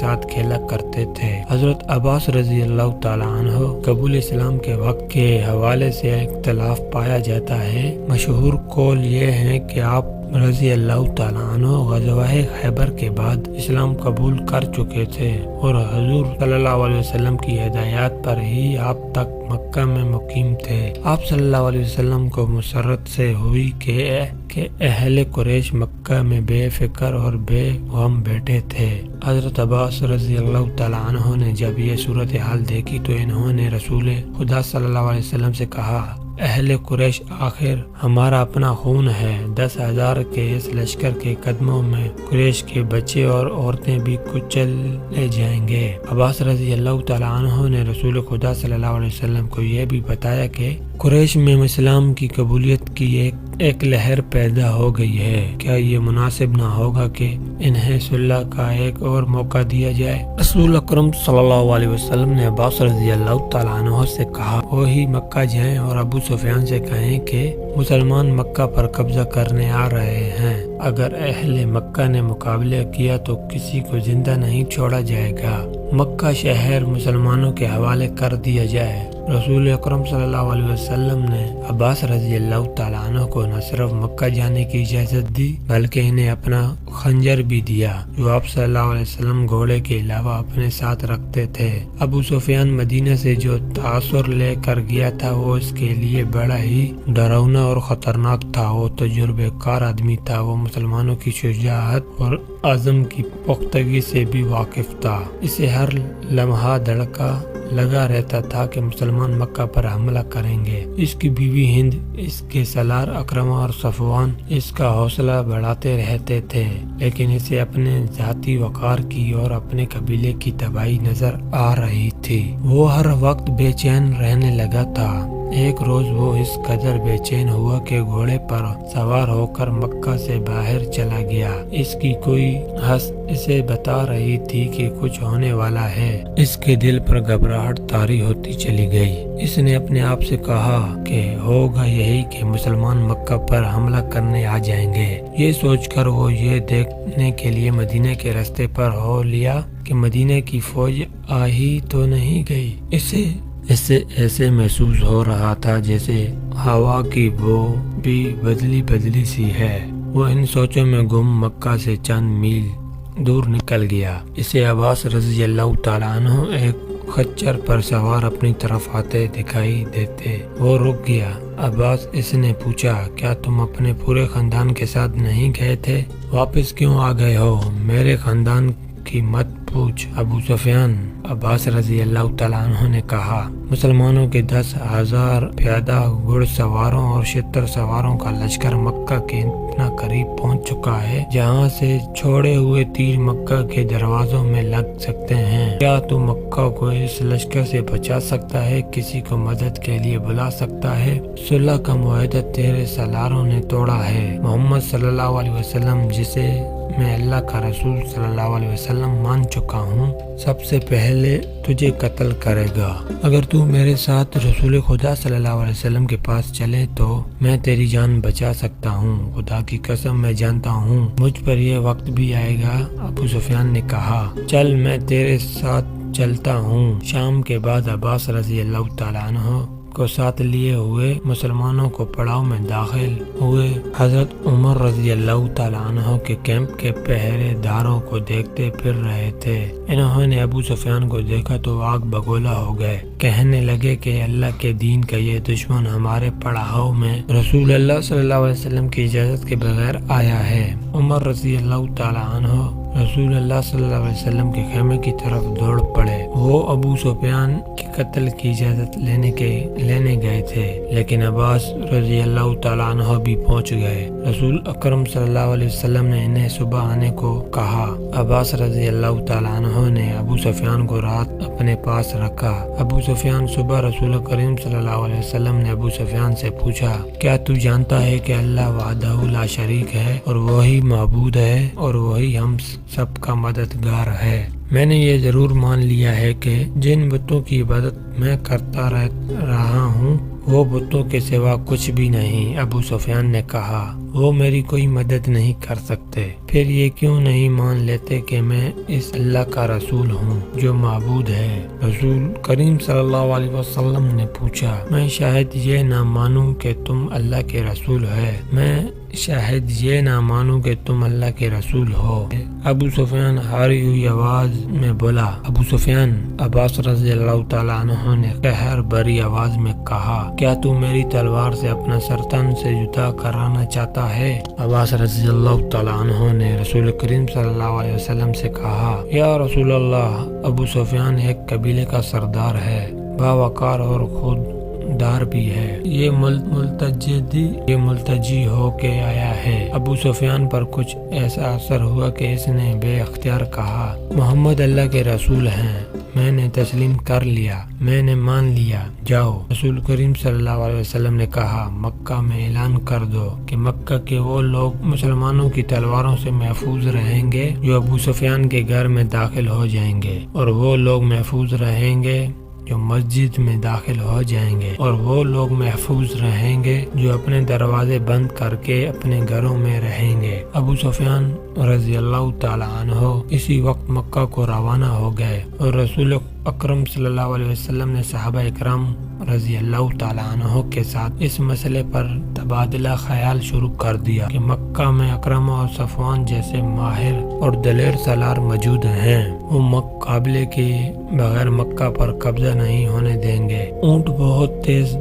ساتھ کھیلا کرتے تھے۔ حضرت عباس رضی اللہ تعالیٰ عنہ قبول اسلام کے وقت کے حوالے سے اختلاف پایا جاتا ہے۔ مشہور قول یہ ہے کہ آپ رضی اللہ تعالیٰ عنہ غزوہ خیبر کے بعد اسلام قبول کر چکے تھے اور حضور صلی اللہ علیہ وسلم کی ہدایات پر ہی آپ تک مکہ میں مقیم تھے۔ آپ صلی اللہ علیہ وسلم کو مسرت سے ہوئی کہ اہل قریش مکہ میں بے فکر اور بے غم بیٹھے تھے۔ حضرت عباس رضی اللہ تعالیٰ عنہ نے جب یہ صورتحال دیکھی تو انہوں نے رسول خدا صلی اللہ علیہ وسلم سے کہا، اہل قریش آخر ہمارا اپنا خون ہے، 10,000 کے اس لشکر کے قدموں میں قریش کے بچے اور عورتیں بھی کچل لے جائیں گے۔ عباس رضی اللہ تعالیٰ عنہ نے رسول خدا صلی اللہ علیہ وسلم کو یہ بھی بتایا کہ قریش میں اسلام کی قبولیت کی ایک لہر پیدا ہو گئی ہے، کیا یہ مناسب نہ ہوگا کہ انہیں صلح کا ایک اور موقع دیا جائے؟ رسول اکرم صلی اللہ علیہ وسلم نے عباس رضی اللہ تعالیٰ عنہ سے کہا وہی مکہ جائیں اور ابو سفیان سے کہیں کہ مسلمان مکہ پر قبضہ کرنے آ رہے ہیں، اگر اہل مکہ نے مقابلہ کیا تو کسی کو زندہ نہیں چھوڑا جائے گا، مکہ شہر مسلمانوں کے حوالے کر دیا جائے۔ رسول اکرم صلی اللہ علیہ وسلم نے عباس رضی اللہ تعالیٰ عنہ کو نہ صرف مکہ جانے کی اجازت دی بلکہ انہیں اپنا خنجر بھی دیا جو آپ صلی اللہ علیہ وسلم گھوڑے کے علاوہ اپنے ساتھ رکھتے تھے۔ ابو سفیان مدینہ سے جو تاثر لے کر گیا تھا وہ اس کے لیے بڑا ہی ڈراؤنا اور خطرناک تھا۔ وہ تجربے کار آدمی تھا، وہ مسلمانوں کی شجاعت اور عزم کی پختگی سے بھی واقف تھا۔ اسے ہر لمحہ دھڑکا لگا رہتا تھا کہ مسلمان مکہ پر حملہ کریں گے۔ اس کی بیوی ہند، اس کے سالار اکرمہ اور صفوان اس کا حوصلہ بڑھاتے رہتے تھے، لیکن اسے اپنے ذاتی وقار کی اور اپنے قبیلے کی تباہی نظر آ رہی تھی۔ وہ ہر وقت بے چین رہنے لگا تھا۔ ایک روز وہ اس قدر بے چین ہوا کہ گھوڑے پر سوار ہو کر مکہ سے باہر چلا گیا۔ اس کی کوئی حس اسے بتا رہی تھی کہ کچھ ہونے والا ہے۔ اس کے دل پر گھبراہٹ طاری ہوتی چلی گئی۔ اس نے اپنے آپ سے کہا کہ ہوگا یہی کہ مسلمان مکہ پر حملہ کرنے آ جائیں گے۔ یہ سوچ کر وہ یہ دیکھنے کے لیے مدینہ کے راستے پر ہو لیا کہ مدینہ کی فوج آ ہی تو نہیں گئی۔ اسے ایسے محسوس ہو رہا تھا جیسے ہوا کی بو بھی بدلی سی ہے۔ وہ ان سوچوں میں گم مکہ سے چند میل دور نکل گیا۔ اسے عباس رضی اللہ تعالیٰ عنہ ایک خچر پر سوار اپنی طرف آتے دکھائی دیتے۔ وہ رک گیا۔ عباس اس نے پوچھا، کیا تم اپنے پورے خاندان کے ساتھ نہیں گئے تھے؟ واپس کیوں آ گئے ہو؟ میرے خاندان کی مت پوچھ ابو سفیان، عباس رضی اللہ تعالیٰ عنہ نے کہا۔ مسلمانوں کے 10,000 پیادہ گھڑ سواروں اور 76 سواروں کا لشکر مکہ کے اتنا قریب پہنچ چکا ہے جہاں سے چھوڑے ہوئے تیر مکہ کے دروازوں میں لگ سکتے ہیں۔ کیا تو مکہ کو اس لشکر سے بچا سکتا ہے؟ کسی کو مدد کے لیے بلا سکتا ہے؟ صلح کا معاہدہ تیرے سالاروں نے توڑا ہے۔ محمد صلی اللہ علیہ وسلم جسے میں اللہ کا رسول صلی اللہ علیہ وسلم مان چکا ہوں، سب سے پہلے تجھے قتل کرے گا۔ اگر تو میرے ساتھ رسول خدا صلی اللہ علیہ وسلم کے پاس چلے تو میں تیری جان بچا سکتا ہوں۔ خدا کی قسم میں جانتا ہوں مجھ پر یہ وقت بھی آئے گا۔ ابو سفیان نے کہا، چل میں تیرے ساتھ چلتا ہوں۔ شام کے بعد عباس رضی اللہ تعالیٰ عنہ کو ساتھ لیے ہوئے مسلمانوں کو پڑاؤ میں داخل ہوئے۔ حضرت عمر رضی اللہ تعالیٰ عنہ کے کیمپ کے پہرے داروں کو دیکھتے پھر رہے تھے۔ انہوں نے ابو سفیان کو دیکھا تو آگ بگولا ہو گئے، کہنے لگے کہ اللہ کے دین کا یہ دشمن ہمارے پڑاؤ میں رسول اللہ صلی اللہ علیہ وسلم کی اجازت کے بغیر آیا ہے۔ عمر رضی اللہ تعالیٰ عنہ رسول اللہ صلی اللہ علیہ وسلم کے خیمے کی طرف دوڑ پڑے۔ وہ ابو سفیان کے قتل کی اجازت لینے گئے تھے، لیکن عباس رضی اللہ تعالیٰ عنہ بھی پہنچ گئے۔ رسول اکرم صلی اللہ علیہ وسلم نے انہیں صبح آنے کو کہا۔ عباس رضی اللہ تعالیٰ عنہ نے ابو سفیان کو رات اپنے پاس رکھا۔ ابو سفیان صبح رسول کریم صلی اللہ علیہ وسلم نے ابو سفیان سے پوچھا، کیا تو جانتا ہے کہ اللہ وحدہ لا شریک ہے اور وہی معبود ہے اور وہی ہم سب کا مددگار ہے؟ میں نے یہ ضرور مان لیا ہے کہ جن بتوں کی عبادت میں کرتا رہا ہوں وہ بتوں کے سوا کچھ بھی نہیں۔ ابو سفیان نے کہا وہ میری کوئی مدد نہیں کر سکتے، پھر یہ کیوں نہیں مان لیتے کہ میں اس اللہ کا رسول ہوں جو معبود ہے؟ رسول کریم صلی اللہ علیہ وسلم نے پوچھا میں شاید یہ نہ مانوں کہ تم اللہ کے رسول اللہ کے رسول ہو۔ ابو سفیان ہاری ہوئی آواز میں بولا۔ ابو سفیان عباس رضی اللہ تعالیٰ عنہ نے قہر بھری آواز میں کہا کیا تو میری تلوار سے اپنا سر تن سے جدا کرانا چاہتا ہے؟ عباس رضی اللہ تعالیٰ عنہ نے رسول کریم صلی اللہ علیہ وسلم سے کہا یا رسول اللہ، ابو سفیان ایک قبیلے کا سردار ہے، باوقار اور خود دار بھی ہے، یہ ملتجی ہو کے آیا ہے۔ ابو سفیان پر کچھ ایسا اثر ہوا کہ اس نے بے اختیار کہا محمد اللہ کے رسول ہیں، میں نے تسلیم کر لیا، میں نے مان لیا، جاؤ۔ رسول کریم صلی اللہ علیہ وسلم نے کہا مکہ میں اعلان کر دو کہ مکہ کے وہ لوگ مسلمانوں کی تلواروں سے محفوظ رہیں گے جو ابو سفیان کے گھر میں داخل ہو جائیں گے، اور وہ لوگ محفوظ رہیں گے جو مسجد میں داخل ہو جائیں گے، اور وہ لوگ محفوظ رہیں گے جو اپنے دروازے بند کر کے اپنے گھروں میں رہیں گے۔ ابو سفیان رضی اللہ تعالی عنہ اسی وقت مکہ کو روانہ ہو گئے، اور رسول اکرم صلی اللہ علیہ وسلم نے صحابہ اکرام رضی اللہ تعالی عنہ کے ساتھ اس مسئلے پر تبادلہ خیال شروع کر دیا کہ مکہ میں اکرم اور صفوان جیسے ماہر اور دلیر سالار موجود ہیں، وہ مقابلے کے بغیر مکہ پر قبضہ نہیں ہونے دیں گے۔ اونٹ بہت تیز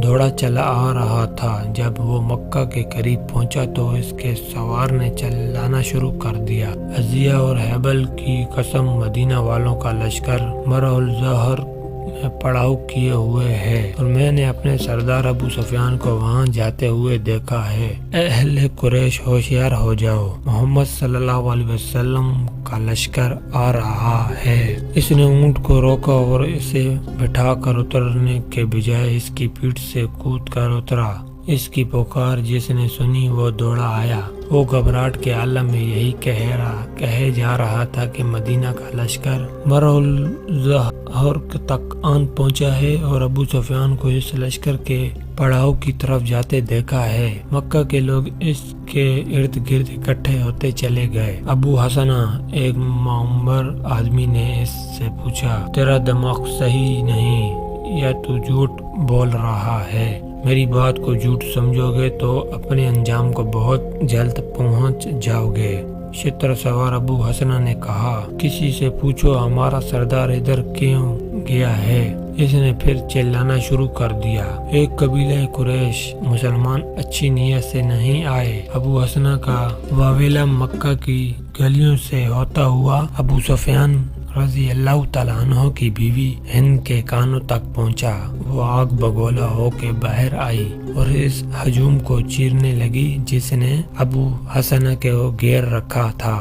دوڑا چلا آ رہا تھا، جب وہ مکہ کے قریب پہنچا تو اس کے سوار نے چلانا شروع کر دیا۔ عزیہ اور حبل کی قسم، مدینہ والوں کا لشکر مرع الظہر میں پڑاؤ کیے ہوئے ہے، اور میں نے اپنے سردار ابو سفیان کو وہاں جاتے ہوئے دیکھا ہے۔ اہل قریش ہوشیار ہو جاؤ، محمد صلی اللہ علیہ وسلم کا لشکر آ رہا ہے۔ اس نے اونٹ کو روکا اور اسے بٹھا کر اترنے کے بجائے اس کی پیٹھ سے کود کر اترا۔ اس کی پکار جس نے سنی وہ دوڑا آیا۔ وہ گھبراہٹ کے عالم میں یہی کہے جا رہا تھا کہ مدینہ کا لشکر مرع الظہر تک آن پہنچا ہے اور ابو سفیان کو اس لشکر کے پڑاؤ کی طرف جاتے دیکھا ہے۔ مکہ کے لوگ اس کے ارد گرد اکٹھے ہوتے چلے گئے۔ ابو حسنہ، ایک معمر آدمی نے اس سے پوچھا تیرا دماغ صحیح نہیں یا تو جھوٹ بول رہا ہے؟ میری بات کو جھوٹ سمجھو گے تو اپنے انجام کو بہت جلد پہنچ جاؤ گے۔ شتر سوار ابو حسنہ نے کہا کسی سے پوچھو ہمارا سردار ادھر کیوں گیا ہے؟ اس نے پھر چلانا شروع کر دیا۔ ایک قبیلہ قریش مسلمان اچھی نیت سے نہیں آئے۔ ابو حسنہ کا واویلا مکہ کی گلیوں سے ہوتا ہوا ابو سفیان رضی اللہ تعالیٰ عنہ کی بیوی ہند کے کانوں تک پہنچا۔ وہ آگ بگولا ہو کے باہر آئی اور اس ہجوم کو چیرنے لگی جس نے ابو حسنہ کو گھیر رکھا تھا۔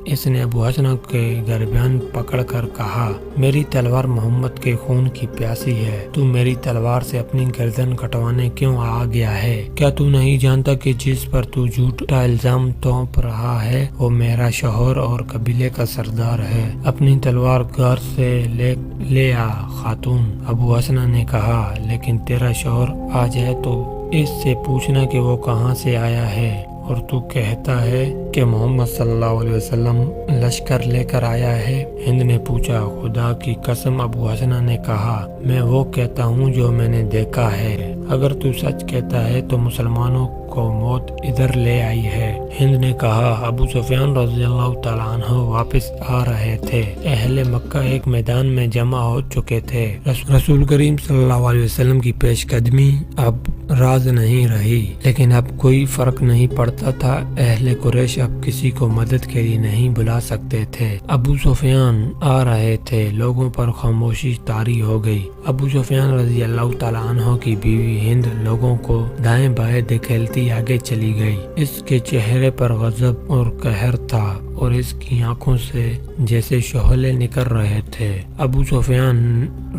اس نے ابو حسنہ کے گریبان پکڑ کر کہا میری تلوار محمد کے خون کی پیاسی ہے، تو میری تلوار سے اپنی گردن کٹوانے کیوں آ گیا ہے؟ کیا تو نہیں جانتا کہ جس پر تو جھوٹا الزام تھوپ رہا ہے وہ میرا شوہر اور قبیلے کا سردار ہے؟ اپنی تلوار گھر سے لے آ خاتون۔ ابو حسنہ نے کہا لیکن تیرا شوہر آ جائے تو اس سے پوچھنا کہ وہ کہاں سے آیا ہے، اور تو کہتا ہے کہ محمد صلی اللہ علیہ وسلم لشکر لے کر آیا ہے۔ ہند نے پوچھا خدا کی قسم، ابو حسنہ نے کہا میں وہ کہتا ہوں جو میں نے دیکھا ہے، اگر تو سچ کہتا ہے تو مسلمانوں کو موت ادھر لے آئی ہے۔ ہند نے کہا ابو سفیان رضی اللہ تعالیٰ عنہ واپس آ رہے تھے۔ اہل مکہ ایک میدان میں جمع ہو چکے تھے۔ رسول کریم صلی اللہ علیہ وسلم کی پیش قدمی اب راز نہیں رہی، لیکن اب کوئی فرق نہیں پڑتا تھا۔ اہل قریش اب کسی کو مدد کے لیے نہیں بلا سکتے تھے۔ ابو سفیان آ رہے تھے، لوگوں پر خاموشی طاری ہو گئی۔ ابو سفیان رضی اللہ تعالیٰ عنہ کی بیوی ہند لوگوں کو دائیں بائیں دھکیلتی آگے چلی گئی۔ اس کے چہرے پر غضب اور قہر تھا اور اس کی آنکھوں سے جیسے شعلے نکل رہے تھے۔ ابو سفیان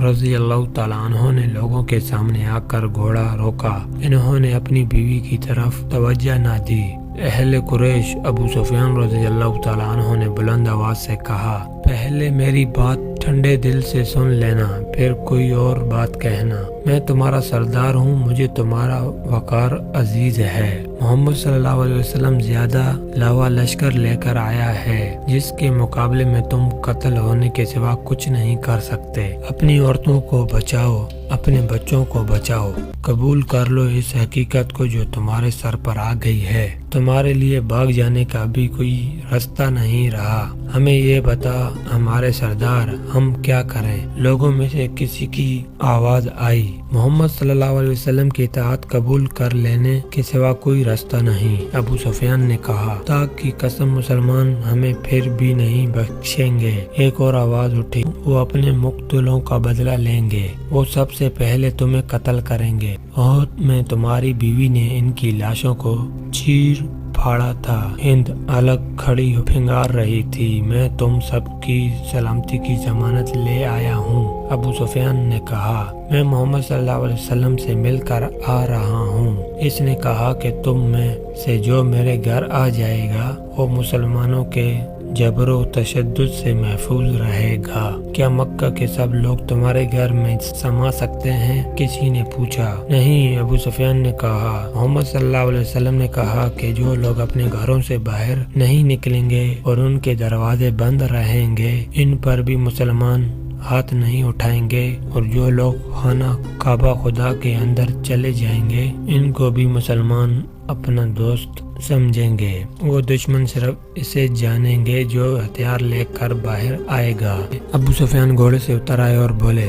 رضی اللہ تعالیٰ عنہ نے لوگوں کے سامنے آ کر گھوڑا روکا۔ انہوں نے اپنی بیوی کی طرف توجہ نہ دی۔ اہل قریش ابو سفیان رضی اللہ تعالیٰ عنہ نے بلند آواز سے کہا پہلے میری بات ٹھنڈے دل سے سن لینا، پھر کوئی اور بات کہنا۔ میں تمہارا سردار ہوں، مجھے تمہارا وقار عزیز ہے۔ محمد صلی اللہ علیہ وسلم زیادہ لاوا لشکر لے کر آیا ہے جس کے مقابلے میں تم قتل ہونے کے سوا کچھ نہیں کر سکتے۔ اپنی عورتوں کو بچاؤ، اپنے بچوں کو بچاؤ، قبول کر لو اس حقیقت کو جو تمہارے سر پر آ گئی ہے۔ تمہارے لیے بھاگ جانے کا بھی کوئی راستہ نہیں رہا۔ ہمیں یہ بتا ہمارے سردار، ہم کیا کریں؟ لوگوں میں سے کسی کی آواز آئی، محمد صلی اللہ علیہ وسلم کی اطاعت قبول کر لینے کے سوا کوئی راستہ نہیں۔ ابو سفیان نے کہا، خدا کی قسم مسلمان ہمیں پھر بھی نہیں بخشیں گے۔ ایک اور آواز اٹھی، وہ اپنے مقتولوں کا بدلہ لیں گے، وہ سب سے پہلے تمہیں قتل کریں گے۔ احد میں تمہاری بیوی نے ان کی لاشوں کو چیر پھاڑا تھا، ہند الگ کھڑی پھنگار رہی تھی۔ میں تم سب کی سلامتی کی ضمانت لے آیا ہوں۔ ابو سفیان نے کہا، میں محمد صلی اللہ علیہ وسلم سے مل کر آ رہا ہوں۔ اس نے کہا کہ تم میں سے جو میرے گھر آ جائے گا وہ مسلمانوں کے جبر و تشدد سے محفوظ رہے گا۔ کیا مکہ کے سب لوگ تمہارے گھر میں سما سکتے ہیں؟ کسی نے پوچھا۔ نہیں، ابو سفیان نے کہا۔ محمد صلی اللہ علیہ وسلم نے کہا کہ جو لوگ اپنے گھروں سے باہر نہیں نکلیں گے اور ان کے دروازے بند رہیں گے، ان پر بھی مسلمان ہاتھ نہیں اٹھائیں گے، اور جو لوگ خانہ کعبہ خدا کے اندر چلے جائیں گے ان کو بھی مسلمان اپنا دوست سمجھیں گے۔ وہ دشمن صرف اسے جانیں گے جو ہتھیار لے کر باہر آئے گا۔ ابو سفیان گھوڑے سے اتر آئے اور بولے،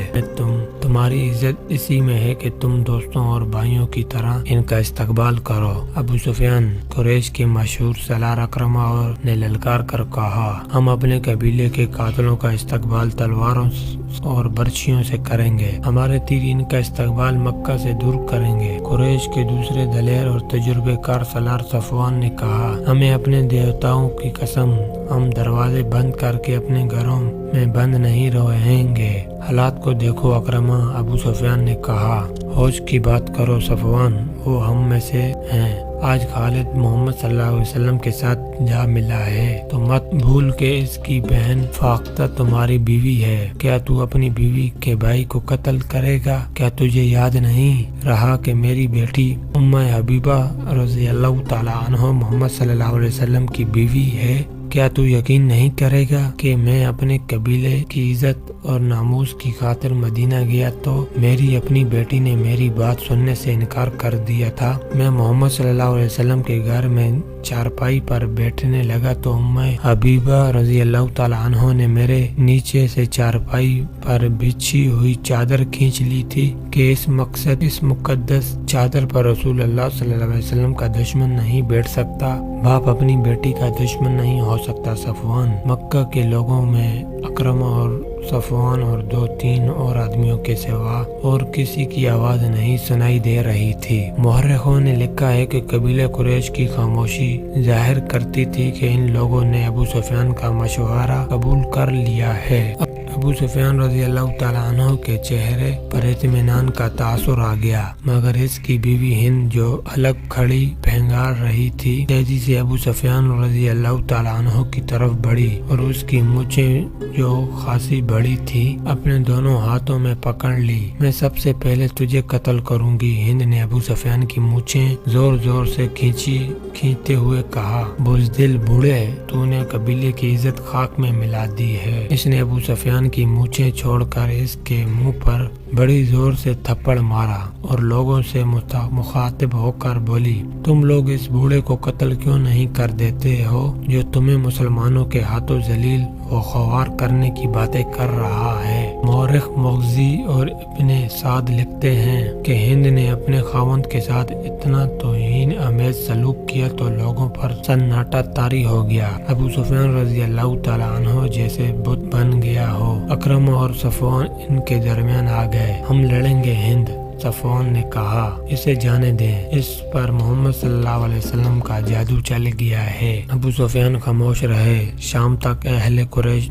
تمہاری عزت اسی میں ہے کہ تم دوستوں اور بھائیوں کی طرح ان کا استقبال کرو۔ ابو سفیان قریش کے مشہور سالار اکرمہ اور نے للکار کر کہا، ہم اپنے قبیلے کے قاتلوں کا استقبال تلواروں اور برچھیوں سے کریں گے، ہمارے تیر ان کا استقبال مکہ سے دور کریں گے۔ قریش کے دوسرے دلیر اور تجربے کار سالار صفوان نے کہا، ہمیں اپنے دیوتاؤں کی قسم، ہم دروازے بند کر کے اپنے گھروں میں بند نہیں رہیں گے۔ حالات کو دیکھو اکرمہ، ابو سفیان نے کہا۔ ہوش کی بات کرو صفوان، وہ ہم میں سے ہیں۔ آج خالد محمد صلی اللہ علیہ وسلم کے ساتھ جا ملا ہے، تو مت بھول کہ اس کی بہن فاختہ تمہاری بیوی ہے۔ کیا تو اپنی بیوی کے بھائی کو قتل کرے گا؟ کیا تجھے یاد نہیں رہا کہ میری بیٹی ام حبیبہ رضی اللہ تعالی عنہ محمد صلی اللہ علیہ وسلم کی بیوی ہے؟ کیا تو یقین نہیں کرے گا کہ میں اپنے قبیلے کی عزت اور ناموس کی خاطر مدینہ گیا تو میری اپنی بیٹی نے میری بات سننے سے انکار کر دیا تھا؟ میں محمد صلی اللہ علیہ وسلم کے گھر میں چارپائی پر بیٹھنے لگا تو ام حبیبہ رضی اللہ تعالی عنہ نے میرے نیچے سے چارپائی پر بچھی ہوئی چادر کھینچ لی تھی کہ اس مقدس چادر پر رسول اللہ صلی اللہ علیہ وسلم کا دشمن نہیں بیٹھ سکتا۔ باپ اپنی بیٹی کا دشمن نہیں ہو سکتا۔ صفوان، مکہ کے لوگوں میں اکرمہ اور صفوان اور 2-3 اور آدمیوں کے سوا اور کسی کی آواز نہیں سنائی دے رہی تھی۔ مورخوں نے لکھا ہے کہ قبیلہ قریش کی خاموشی ظاہر کرتی تھی کہ ان لوگوں نے ابو سفیان کا مشورہ قبول کر لیا ہے۔ ابو سفیان رضی اللہ تعالیٰ عنہ کے چہرے پر اطمینان کا تاثر آ گیا، مگر اس کی بیوی ہند جو الگ کھڑی پھنگار رہی تھی تیزی سے ابو سفیان رضی اللہ تعالیٰ عنہ کی طرف بڑھی اور اس کی مونچھیں جو خاصی بڑی تھی اپنے دونوں ہاتھوں میں پکڑ لی۔ میں سب سے پہلے تجھے قتل کروں گی، ہند نے ابو سفیان کی مونچھیں زور زور سے کھینچتے ہوئے کہا۔ بزدل بوڑھے، تو نے قبیلے کی عزت خاک میں ملا دی ہے۔ اس نے ابو سفیان کی مونچھیں چھوڑ کر اس کے منہ پر بڑی زور سے تھپڑ مارا اور لوگوں سے مخاطب ہو کر بولی، تم لوگ اس بوڑھے کو قتل کیوں نہیں کر دیتے ہو جو تمہیں مسلمانوں کے ہاتھوں ذلیل و خوار کرنے کی باتیں کر رہا ہے؟ مورخ مغزی اور ابن سعد لکھتے ہیں کہ ہند نے اپنے خاوند کے ساتھ اتنا توہین آمیز سلوک کیا تو لوگوں پر سناٹا طاری ہو گیا، ابو سفیان رضی اللہ تعالیٰ عنہ جیسے بت بن گیا ہو۔ اکرمہ اور صفوان ان کے درمیان آ گئے۔ ہم لڑیں گے ہند، صفوان نے کہا، اسے جانے دیں، اس پر محمد صلی اللہ علیہ وسلم کا جادو چل گیا ہے۔ ابو سفیان خاموش رہے۔ شام تک اہل قریش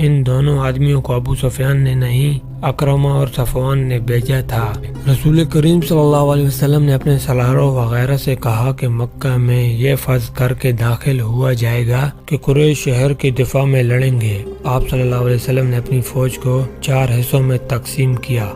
ان دونوں آدمیوں کو ابو سفیان نے نہیں اکرمہ اور صفوان نے بھیجا تھا۔ رسول کریم صلی اللہ علیہ وسلم نے اپنے سالاروں وغیرہ سے کہا کہ مکہ میں یہ فرض کر کے داخل ہوا جائے گا کہ قریش شہر کے دفاع میں لڑیں گے۔ آپ صلی اللہ علیہ وسلم نے اپنی فوج کو 4 حصوں میں تقسیم کیا۔